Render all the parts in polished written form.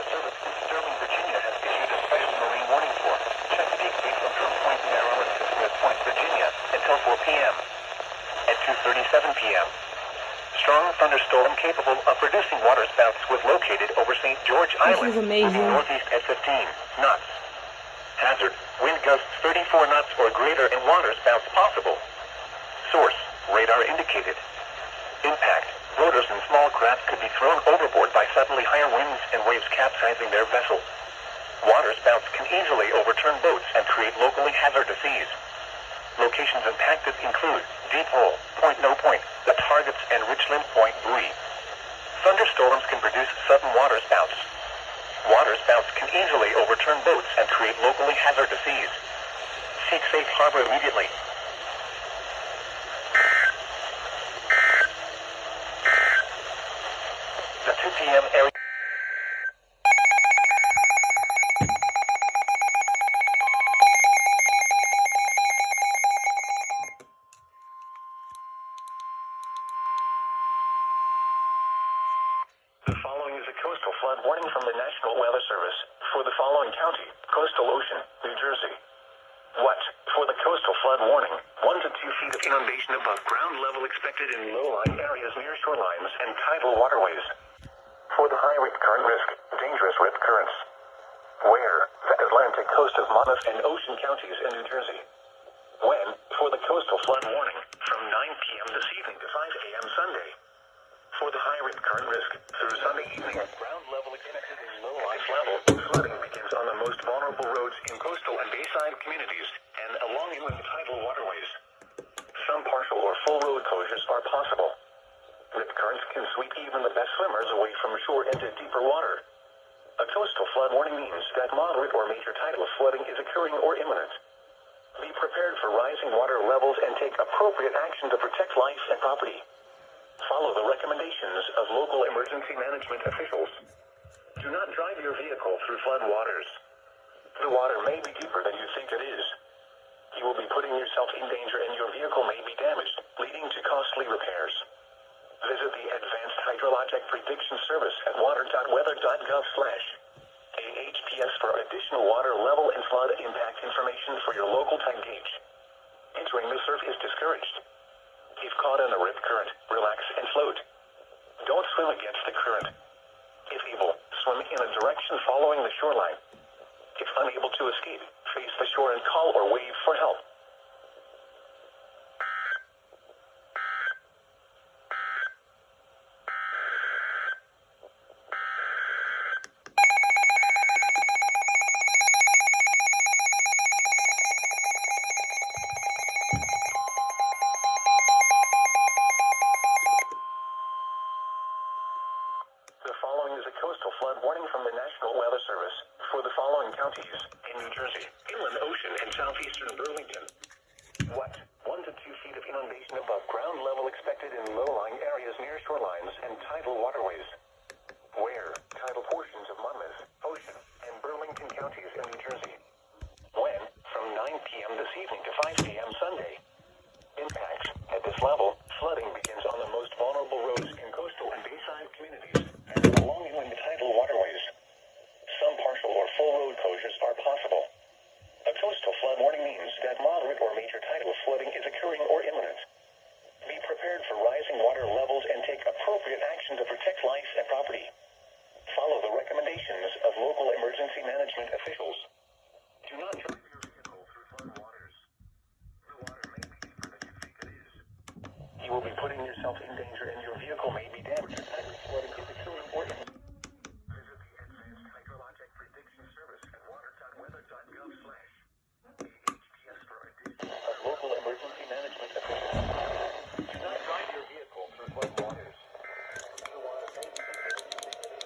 Weather Service in Sterling, Virginia has issued a special marine warning for Chesapeake Bay from Drum Point, Maryland to Smith Point, Virginia until 4 p.m. At 2:37 p.m. Strong thunderstorm capable of producing waterspouts was located over St. George Island, moving northeast at 15 knots. Hazard, wind gusts 34 knots or greater and waterspouts possible. Source, radar indicated. Impact, rotors and small craft could be thrown overboard by suddenly higher winds and waves capsizing their vessel. Waterspouts can easily overturn boats and create locally hazardous seas. Locations impacted include Deep Hole, Point No Point, The Targets, and Richland Point Buoy. Thunderstorms can produce sudden waterspouts. Waterspouts can easily overturn boats and create locally hazardous seas. Seek safe harbor immediately. The 2 p.m. area. The following is a coastal flood warning from the National Weather Service for the following county, Coastal Ocean, New Jersey. What? For the coastal flood warning, 1 to 2 feet of inundation above ground level expected in low-lying areas near shorelines and tidal waterways. For the high rip current risk, dangerous rip currents. Where? The Atlantic coast of Monmouth and Ocean counties in New Jersey. When? For the coastal flood warning, from 9 p.m. this evening to 5 a.m. Sunday. For the high rip current risk, through Sunday evening at ground level expected in low ice level, flooding begins on the most vulnerable roads in coastal and bayside communities and along inland tidal waterways. Some partial or full road closures are possible. Rip currents can sweep even the best swimmers away from shore into deeper water. A coastal flood warning means that moderate or major tidal flooding is occurring or imminent. Be prepared for rising water levels and take appropriate action to protect life and property. Follow the recommendations of local emergency management officials. Do not drive your vehicle through flood waters. The water may be deeper than you think it is. You will be putting yourself in danger and your vehicle may be damaged, leading to costly repairs. Visit the Advanced Hydrologic Prediction Service at water.weather.gov/AHPS for additional water level and flood impact information for your local tide gauge. Entering the surf is discouraged. If caught in a rip current, relax and float. Don't swim against the current. If able, swim in a direction following the shoreline. If unable to escape, face the shore and call or wave for help. The following is a coastal flood warning from the National Weather Service for the following counties in New Jersey, Inland Ocean, and Southeastern Burlington. What? 1 to 2 feet of inundation above ground level expected in low-lying areas near shorelines and tidal waterways. Where? Tidal portions of Monmouth, Ocean, and Burlington counties in New Jersey. When? From 9 p.m. this evening to 5 p.m. Sunday. Impacts. At this level, flooding begins on the most vulnerable roads in coastal and bayside communities and along inland tidal waterways. Some partial or full road closures are possible. A coastal flood warning means that moderate or major tidal flooding is occurring or imminent. Be prepared for rising water levels and take appropriate action to protect life and property. Follow the recommendations of local emergency management officials. Do not drive your vehicle through flood waters. The water may be deeper than you think it is. You will be putting yourself in danger and your vehicle may be damaged. Tidal flooding is occurring or imminent. Visit the Advanced Hydrologic Prediction Service at water.weather.gov/AHPS for additional local emergency management officials. Do not drive your vehicle through flood waters. The water may be deeper than you think it is.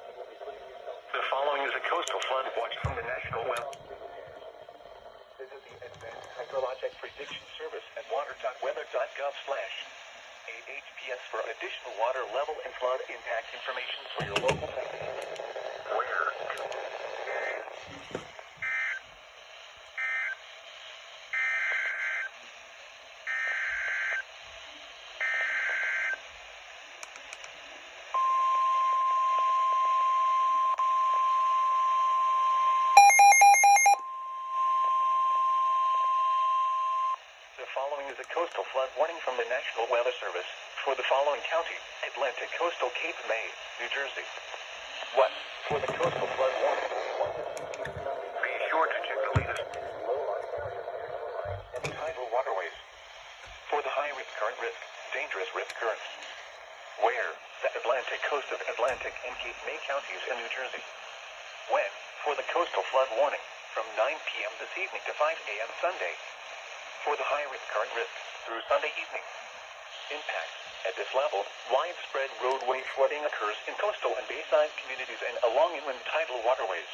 You will be putting yourself. The following is a coastal flood watch from the National Weather. Visit the Advanced Hydrologic Prediction Service at water.weather.gov/AHPS for additional water level and flood impact information for your local county. Where? following is a coastal flood warning from the National Weather Service for the following county: Atlantic Coastal, Cape May, New Jersey. What? For the coastal flood warning. Be sure to check the latest tidal waterways for the high rip current risk, dangerous rip currents. Where? The Atlantic coast of Atlantic and Cape May counties in New Jersey. When? For the coastal flood warning from 9 p.m. this evening to 5 a.m. Sunday. For the high rip current risk through Sunday evening. Impacts. At this level, widespread roadway flooding occurs in coastal and bayside communities and along inland tidal waterways.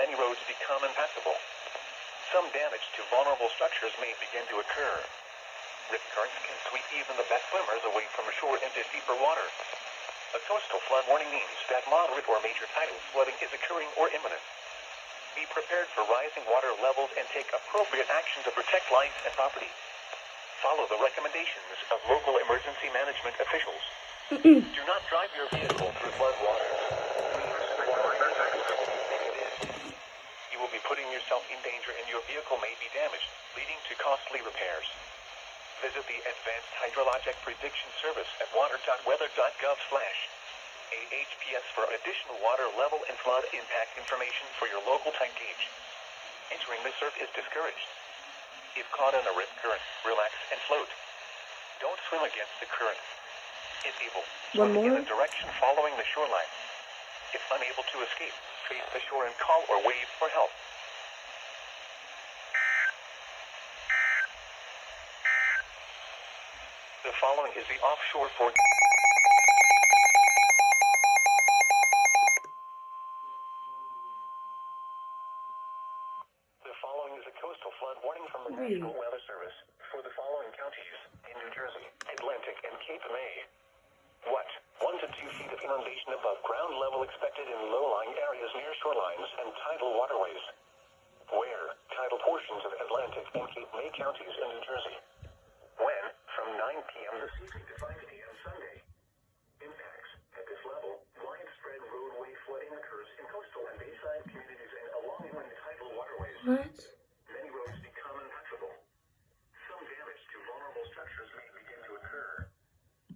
Many roads become impassable. Some damage to vulnerable structures may begin to occur. Rip currents can sweep even the best swimmers away from shore into deeper water. A coastal flood warning means that moderate or major tidal flooding is occurring or imminent. Be prepared for rising water levels and take appropriate action to protect life and property. Follow the recommendations of local emergency management officials. Do not drive your vehicle through flood waters. You will be putting yourself in danger and your vehicle may be damaged, leading to costly repairs. Visit the Advanced Hydrologic Prediction Service at water.weather.gov/AHPS for additional water level and flood impact information for your local tank gauge. Entering the surf is discouraged. If caught in a rip current, relax and float. Don't swim against the current. If able, swim in a direction following the shoreline. If unable to escape, face the shore and call or wave for help. The following is the offshore for... The following is a coastal flood warning from the National Weather Service for the following counties in New Jersey, Atlantic, and Cape May. What? 1 to 2 feet of inundation above ground level expected in low-lying areas near shorelines and tidal waterways. Where? Tidal portions of Atlantic and Cape May counties in New Jersey. When? From 9 p.m. this evening to 5 a.m. Sunday. Impacts. At this level, widespread roadway flooding occurs in coastal and bayside communities and along inland tidal waterways. What? Many roads become impassable. Some damage to vulnerable structures may begin to occur.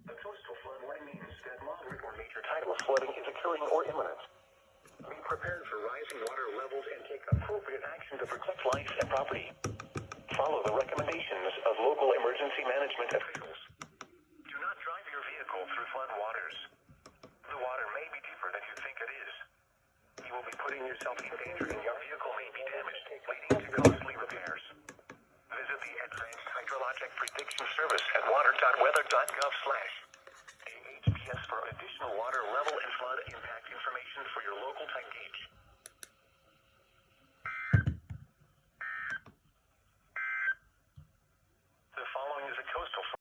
A coastal flood warning means that moderate or major tidal flooding is occurring or imminent. Be prepared for rising water levels and take appropriate action to protect life and property. Follow the recommendations of local emergency management officials. Do not drive your vehicle through flood waters. The water may be deeper than you think it is. You will be putting yourself in danger and your vehicle may be damaged, leading to costly repairs. Visit the Advanced Hydrologic Prediction Service at water.weather.gov/